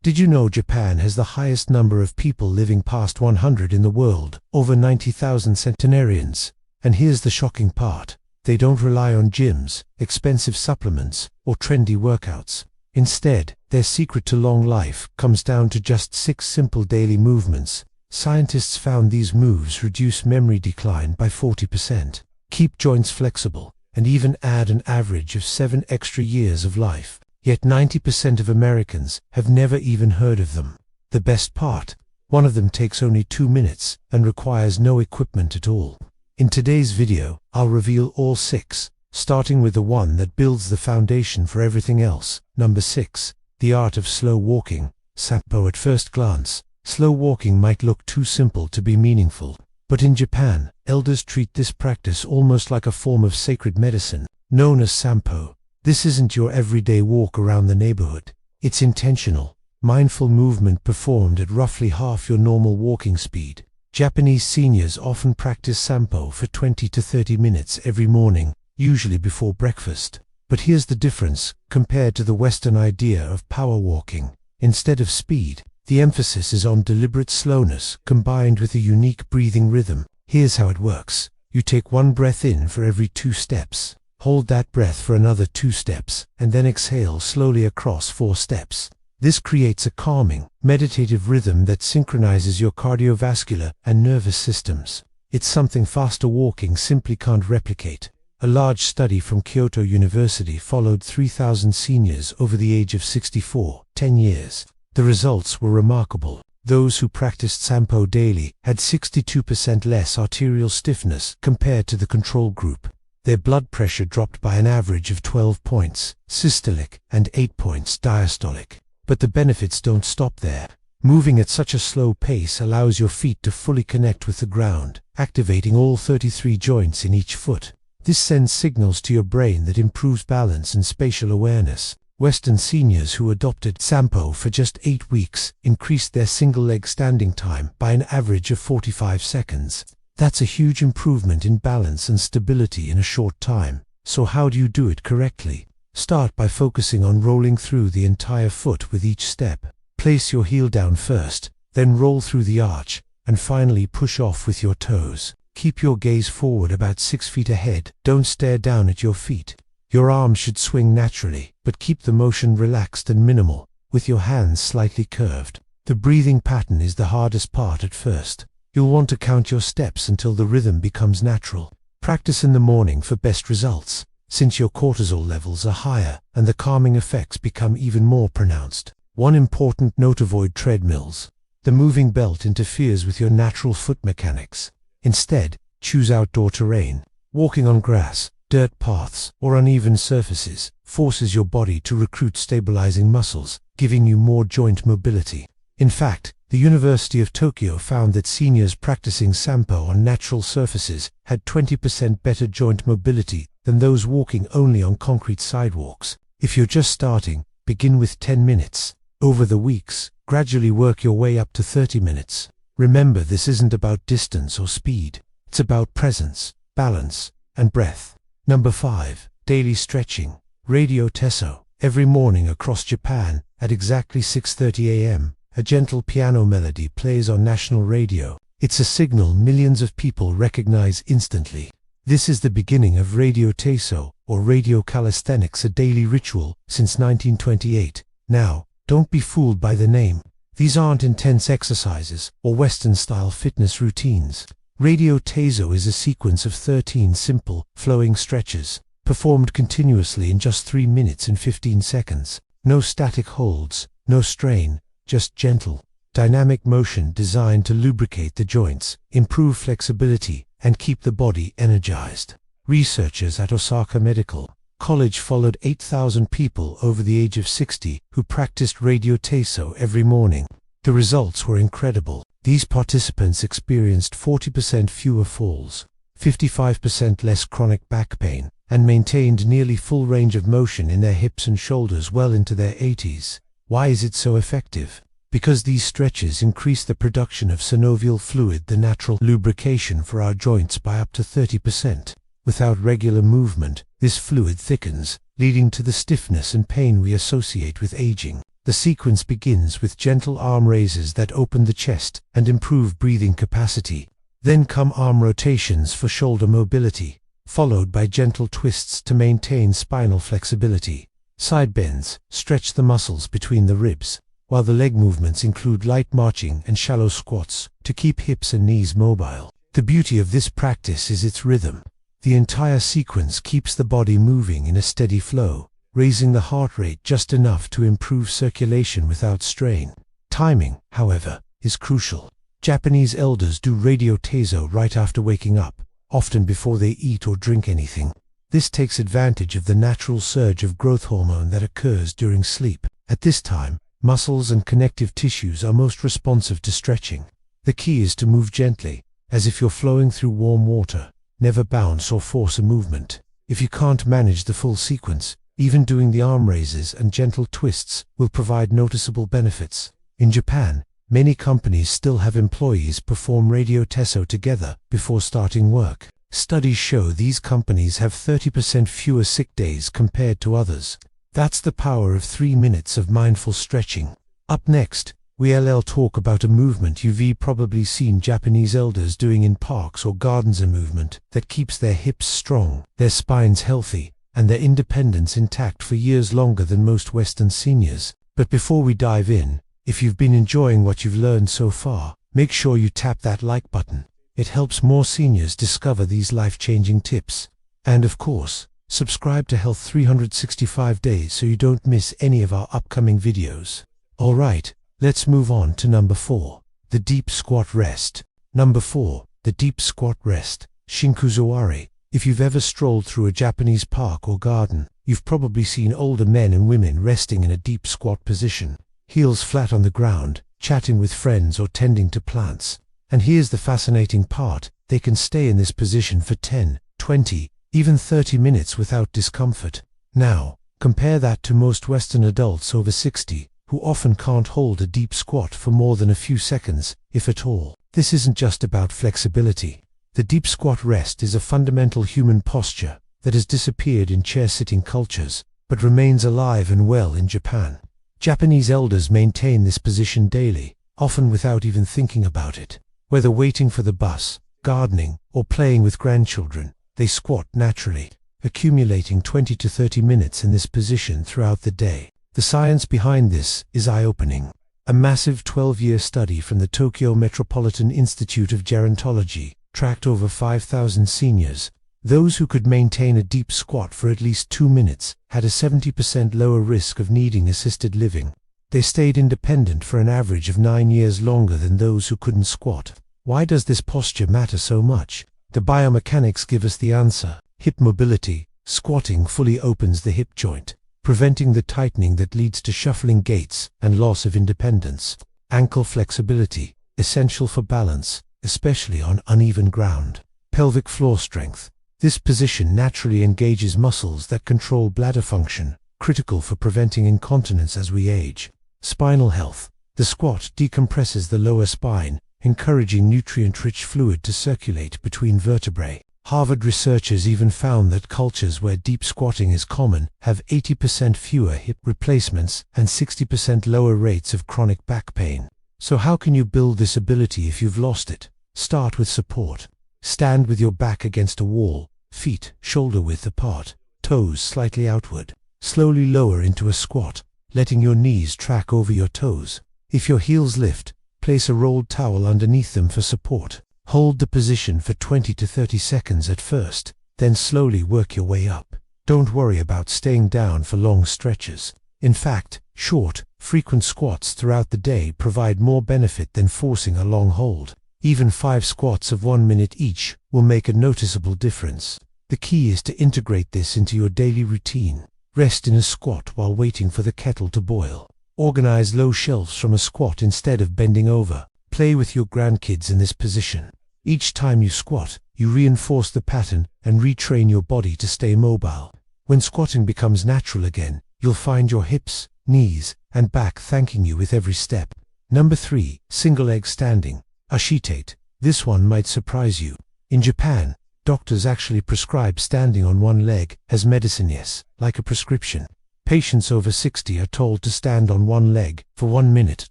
Did you know Japan has the highest number of people living past 100 in the world, over 90,000 centenarians? And here's the shocking part. They don't rely on gyms, expensive supplements, or trendy workouts. Instead, their secret to long life comes down to just 6 simple daily movements. Scientists found these moves reduce memory decline by 40%, keep joints flexible, and even add an average of 7 extra years of life. Yet 90% of Americans have never even heard of them. The best part? One of them takes only 2 minutes and requires no equipment at all. In today's video, I'll reveal all 6, starting with the one that builds the foundation for everything else. Number 6. The art of slow walking. Sampo. At first glance, slow walking might look too simple to be meaningful. But in Japan, elders treat this practice almost like a form of sacred medicine, known as sampo. This isn't your everyday walk around the neighborhood. It's intentional, mindful movement performed at roughly half your normal walking speed. Japanese seniors often practice sampo for 20 to 30 minutes every morning, usually before breakfast. But here's the difference compared to the Western idea of power walking. Instead of speed, the emphasis is on deliberate slowness combined with a unique breathing rhythm. Here's how it works. You take 1 breath in for every 2 steps. Hold that breath for another 2 steps, and then exhale slowly across 4 steps. This creates a calming, meditative rhythm that synchronizes your cardiovascular and nervous systems. It's something faster walking simply can't replicate. A large study from Kyoto University followed 3,000 seniors over the age of 64, 10 years. The results were remarkable. Those who practiced sampo daily had 62% less arterial stiffness compared to the control group. Their blood pressure dropped by an average of 12 points systolic and 8 points diastolic. But the benefits don't stop there. Moving at such a slow pace allows your feet to fully connect with the ground, activating all 33 joints in each foot. This sends signals to your brain that improves balance and spatial awareness. Western seniors who adopted sampo for just 8 weeks increased their single-leg standing time by an average of 45 seconds. That's a huge improvement in balance and stability in a short time. So how do you do it correctly? Start by focusing on rolling through the entire foot with each step. Place your heel down first, then roll through the arch, and finally push off with your toes. Keep your gaze forward about 6 feet ahead. Don't stare down at your feet. Your arms should swing naturally, but keep the motion relaxed and minimal, with your hands slightly curved. The breathing pattern is the hardest part at first. You'll want to count your steps until the rhythm becomes natural. Practice in the morning for best results, since your cortisol levels are higher and the calming effects become even more pronounced. One important note: avoid treadmills. The moving belt interferes with your natural foot mechanics. Instead, choose outdoor terrain. Walking on grass, dirt paths, or uneven surfaces forces your body to recruit stabilizing muscles, giving you more joint mobility. In fact, the University of Tokyo found that seniors practicing sampo on natural surfaces had 20% better joint mobility than those walking only on concrete sidewalks. If you're just starting, begin with 10 minutes. Over the weeks, gradually work your way up to 30 minutes. Remember, this isn't about distance or speed. It's about presence, balance, and breath. Number 5. Daily stretching. Radio Teso. Every morning across Japan, at exactly 6:30 a.m., a gentle piano melody plays on national radio. It's a signal millions of people recognize instantly. This is the beginning of Radio Teso, or radio calisthenics, a daily ritual since 1928. Now, don't be fooled by the name. These aren't intense exercises or Western-style fitness routines. Radio Teso is a sequence of 13 simple, flowing stretches, performed continuously in just 3 minutes and 15 seconds. No static holds, no strain, just gentle, dynamic motion designed to lubricate the joints, improve flexibility, and keep the body energized. Researchers at Osaka Medical College followed 8,000 people over the age of 60 who practiced Radio Teso every morning. The results were incredible. These participants experienced 40% fewer falls, 55% less chronic back pain, and maintained nearly full range of motion in their hips and shoulders well into their 80s. Why is it so effective? Because these stretches increase the production of synovial fluid, the natural lubrication for our joints, by up to 30%. Without regular movement, this fluid thickens, leading to the stiffness and pain we associate with aging. The sequence begins with gentle arm raises that open the chest and improve breathing capacity. Then come arm rotations for shoulder mobility, followed by gentle twists to maintain spinal flexibility. Side bends stretch the muscles between the ribs, while the leg movements include light marching and shallow squats to keep hips and knees mobile. The beauty of this practice is its rhythm. The entire sequence keeps the body moving in a steady flow, raising the heart rate just enough to improve circulation without strain. Timing, however, is crucial. Japanese elders do radio teiso right after waking up, often before they eat or drink anything. This takes advantage of the natural surge of growth hormone that occurs during sleep. At this time, muscles and connective tissues are most responsive to stretching. The key is to move gently, as if you're flowing through warm water. Never bounce or force a movement. If you can't manage the full sequence, even doing the arm raises and gentle twists will provide noticeable benefits. In Japan, many companies still have employees perform radio teiso together before starting work. Studies show these companies have 30% fewer sick days compared to others. That's the power of 3 minutes of mindful stretching. Up next, we'll talk about a movement you've probably seen Japanese elders doing in parks or gardens, a movement that keeps their hips strong, their spines healthy, and their independence intact for years longer than most Western seniors. But before we dive in, if you've been enjoying what you've learned so far, make sure you tap that like button. It helps more seniors discover these life-changing tips. And of course, subscribe to Health 365 Days so you don't miss any of our upcoming videos. Alright, let's move on to number 4, the deep squat rest. Number 4, the deep squat rest, Shinkuzuari. If you've ever strolled through a Japanese park or garden, you've probably seen older men and women resting in a deep squat position, heels flat on the ground, chatting with friends or tending to plants. And here's the fascinating part, they can stay in this position for 10, 20, even 30 minutes without discomfort. Now, compare that to most Western adults over 60, who often can't hold a deep squat for more than a few seconds, if at all. This isn't just about flexibility. The deep squat rest is a fundamental human posture that has disappeared in chair-sitting cultures, but remains alive and well in Japan. Japanese elders maintain this position daily, often without even thinking about it. Whether waiting for the bus, gardening, or playing with grandchildren, they squat naturally, accumulating 20 to 30 minutes in this position throughout the day. The science behind this is eye-opening. A massive 12-year study from the Tokyo Metropolitan Institute of Gerontology tracked over 5,000 seniors. Those who could maintain a deep squat for at least 2 minutes had a 70% lower risk of needing assisted living. They stayed independent for an average of 9 years longer than those who couldn't squat. Why does this posture matter so much? The biomechanics give us the answer. Hip mobility. Squatting fully opens the hip joint, preventing the tightening that leads to shuffling gaits and loss of independence. Ankle flexibility. Essential for balance, especially on uneven ground. Pelvic floor strength. This position naturally engages muscles that control bladder function, critical for preventing incontinence as we age. Spinal health. The squat decompresses the lower spine, encouraging nutrient-rich fluid to circulate between vertebrae. Harvard researchers even found that cultures where deep squatting is common have 80% fewer hip replacements and 60% lower rates of chronic back pain. So how can you build this ability if you've lost it? Start with support. Stand with your back against a wall, feet shoulder-width apart, toes slightly outward. Slowly lower into a squat, letting your knees track over your toes. If your heels lift, place a rolled towel underneath them for support. Hold the position for 20 to 30 seconds at first, then slowly work your way up. Don't worry about staying down for long stretches. In fact, short, frequent squats throughout the day provide more benefit than forcing a long hold. Even 5 squats of 1 minute each will make a noticeable difference. The key is to integrate this into your daily routine. Rest in a squat while waiting for the kettle to boil. Organize low shelves from a squat instead of bending over. Play with your grandkids in this position. Each time you squat, you reinforce the pattern and retrain your body to stay mobile. When squatting becomes natural again, you'll find your hips, knees, and back thanking you with every step. Number 3, single leg standing, Ashitate. This one might surprise you. In Japan, doctors actually prescribe standing on one leg as medicine, yes, like a prescription. Patients over 60 are told to stand on one leg for 1 minute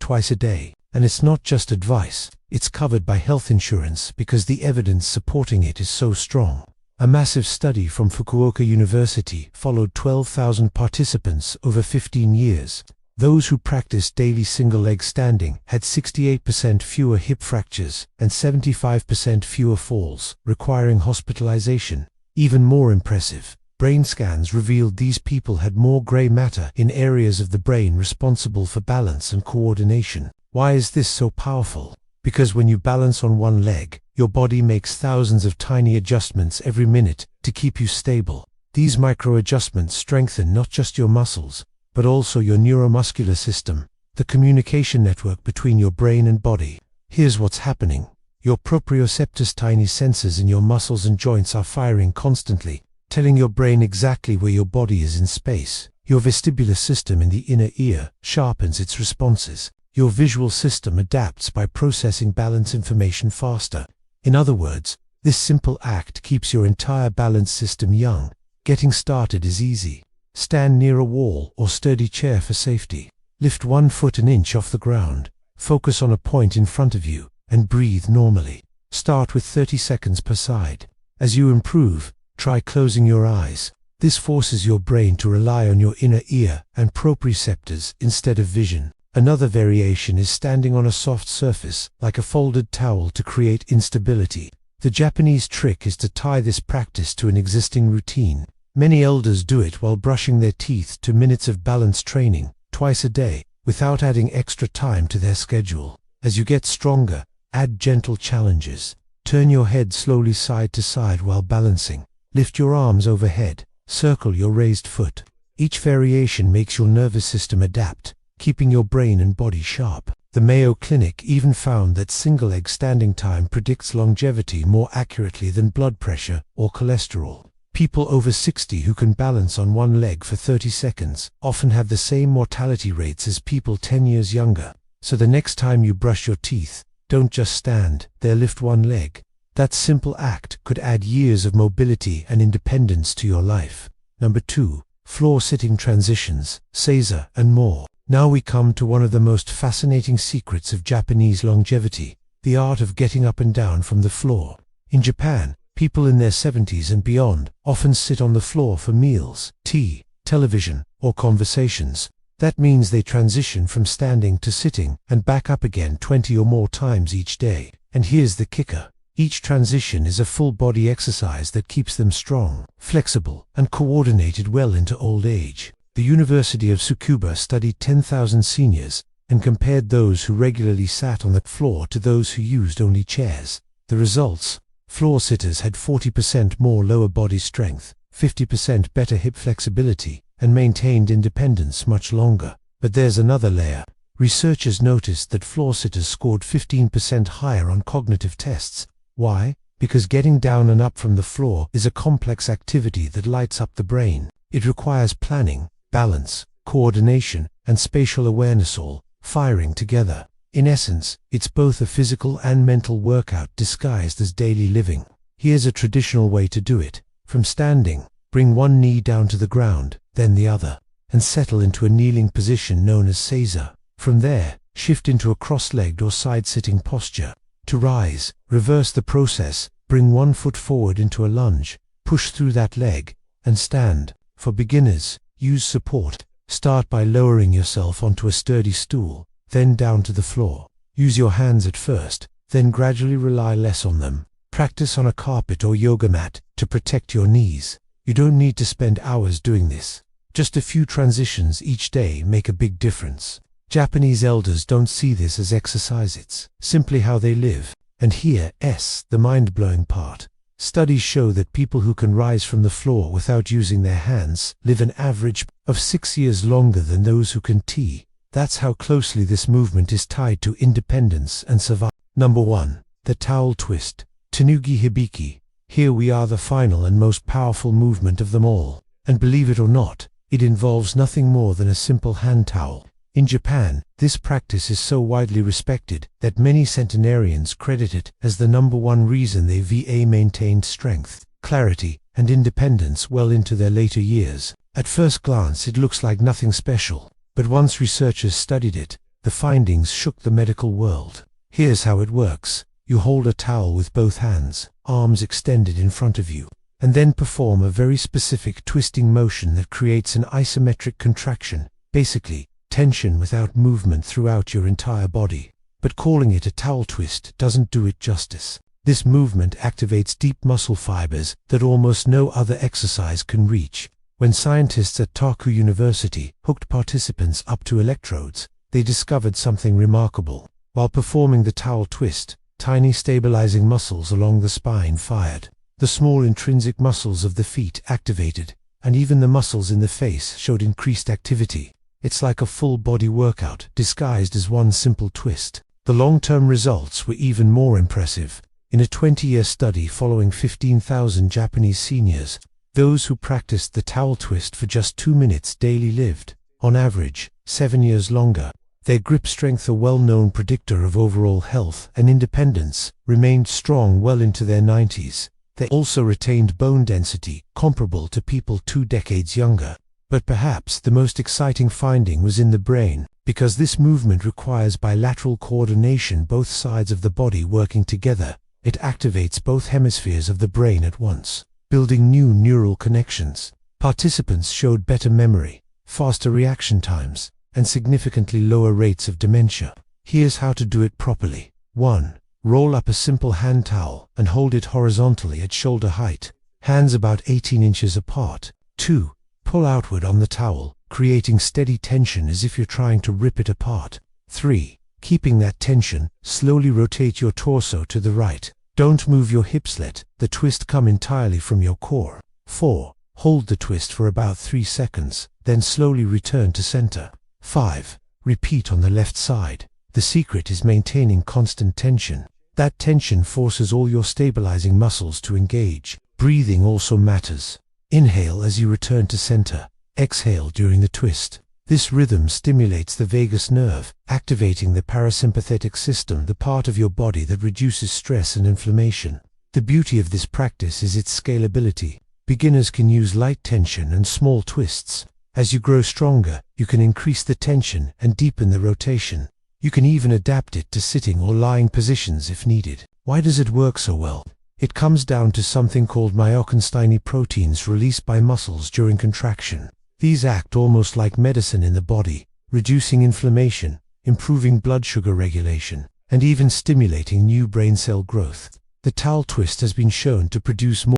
twice a day. And it's not just advice, it's covered by health insurance because the evidence supporting it is so strong. A massive study from Fukuoka University followed 12,000 participants over 15 years. Those who practiced daily single-leg standing had 68% fewer hip fractures and 75% fewer falls, requiring hospitalization. Even more impressive, brain scans revealed these people had more gray matter in areas of the brain responsible for balance and coordination. Why is this so powerful? Because when you balance on one leg, your body makes thousands of tiny adjustments every minute to keep you stable. These micro-adjustments strengthen not just your muscles, but also your neuromuscular system, the communication network between your brain and body. Here's what's happening. Your proprioceptors, tiny sensors in your muscles and joints, are firing constantly, telling your brain exactly where your body is in space. Your vestibular system in the inner ear sharpens its responses. Your visual system adapts by processing balance information faster. In other words, this simple act keeps your entire balance system young. Getting started is easy. Stand near a wall or sturdy chair for safety. Lift 1 foot an inch off the ground. Focus on a point in front of you and breathe normally. Start with 30 seconds per side. As you improve, try closing your eyes. This forces your brain to rely on your inner ear and proprioceptors instead of vision. Another variation is standing on a soft surface, like a folded towel, to create instability. The Japanese trick is to tie this practice to an existing routine. Many elders do it while brushing their teeth, 2 minutes of balance training, twice a day, without adding extra time to their schedule. As you get stronger, add gentle challenges. Turn your head slowly side to side while balancing. Lift your arms overhead. Circle your raised foot. Each variation makes your nervous system adapt, keeping your brain and body sharp. The Mayo Clinic even found that single-leg standing time predicts longevity more accurately than blood pressure or cholesterol. People over 60 who can balance on one leg for 30 seconds often have the same mortality rates as people 10 years younger. So the next time you brush your teeth, don't just stand there, lift one leg. That simple act could add years of mobility and independence to your life. Number 2. Floor sitting transitions, seiza, and more. Now we come to one of the most fascinating secrets of Japanese longevity, the art of getting up and down from the floor. In Japan, people in their 70s and beyond often sit on the floor for meals, tea, television, or conversations. That means they transition from standing to sitting and back up again 20 or more times each day. And here's the kicker. Each transition is a full body exercise that keeps them strong, flexible, and coordinated well into old age. The University of Tsukuba studied 10,000 seniors and compared those who regularly sat on the floor to those who used only chairs. The results: floor sitters had 40% more lower body strength, 50% better hip flexibility, and maintained independence much longer. But there's another layer. Researchers noticed that floor sitters scored 15% higher on cognitive tests. Why? Because getting down and up from the floor is a complex activity that lights up the brain. It requires planning, balance, coordination, and spatial awareness all firing together. In essence, it's both a physical and mental workout disguised as daily living. Here's a traditional way to do it. From standing, bring one knee down to the ground, then the other, and settle into a kneeling position known as seiza. From there, shift into a cross-legged or side-sitting posture. To rise, reverse the process, bring one foot forward into a lunge, push through that leg, and stand. For beginners, use support. Start by lowering yourself onto a sturdy stool, then down to the floor. Use your hands at first, then gradually rely less on them. Practice on a carpet or yoga mat to protect your knees. You don't need to spend hours doing this. Just a few transitions each day make a big difference. Japanese elders don't see this as exercise, it's simply how they live. And here's the mind-blowing part. Studies show that people who can rise from the floor without using their hands live an average of 6 years longer than those who can tea. That's how closely this movement is tied to independence and survival. Number 1. The towel twist, Tanuki Hibiki. Here we are, the final and most powerful movement of them all. And believe it or not, it involves nothing more than a simple hand towel. In Japan, this practice is so widely respected that many centenarians credit it as the #1 reason they maintained strength, clarity, and independence well into their later years. At first glance it looks like nothing special, but once researchers studied it, the findings shook the medical world. Here's how it works. You hold a towel with both hands, arms extended in front of you, and then perform a very specific twisting motion that creates an isometric contraction, basically tension without movement throughout your entire body. But calling it a towel twist doesn't do it justice. This movement activates deep muscle fibers that almost no other exercise can reach. When scientists at Taku University hooked participants up to electrodes, they discovered something remarkable. While performing the towel twist, tiny stabilizing muscles along the spine fired. The small intrinsic muscles of the feet activated, and even the muscles in the face showed increased activity. It's like a full body workout disguised as one simple twist. The long-term results were even more impressive. In a 20-year study following 15,000 Japanese seniors, those who practiced the towel twist for just 2 minutes daily lived, on average, 7 years longer. Their grip strength, a well-known predictor of overall health and independence, remained strong well into their 90s. They also retained bone density comparable to people 2 decades younger. But perhaps the most exciting finding was in the brain, because this movement requires bilateral coordination, both sides of the body working together. It activates both hemispheres of the brain at once, building new neural connections. Participants showed better memory, faster reaction times, and significantly lower rates of dementia. Here's how to do it properly. 1. Roll up a simple hand towel and hold it horizontally at shoulder height, hands about 18 inches apart. 2. Pull outward on the towel, creating steady tension as if you're trying to rip it apart. 3. Keeping that tension, slowly rotate your torso to the right. Don't move your hips, let the twist come entirely from your core. 4. Hold the twist for about 3 seconds, then slowly return to center. 5. Repeat on the left side. The secret is maintaining constant tension. That tension forces all your stabilizing muscles to engage. Breathing also matters. Inhale as you return to center. Exhale during the twist. This rhythm stimulates the vagus nerve, activating the parasympathetic system, the part of your body that reduces stress and inflammation. The beauty of this practice is its scalability. Beginners can use light tension and small twists. As you grow stronger, you can increase the tension and deepen the rotation. You can even adapt it to sitting or lying positions if needed. Why does it work so well? It comes down to something called myokine proteins released by muscles during contraction. These act almost like medicine in the body, reducing inflammation, improving blood sugar regulation, and even stimulating new brain cell growth. The towel twist has been shown to produce more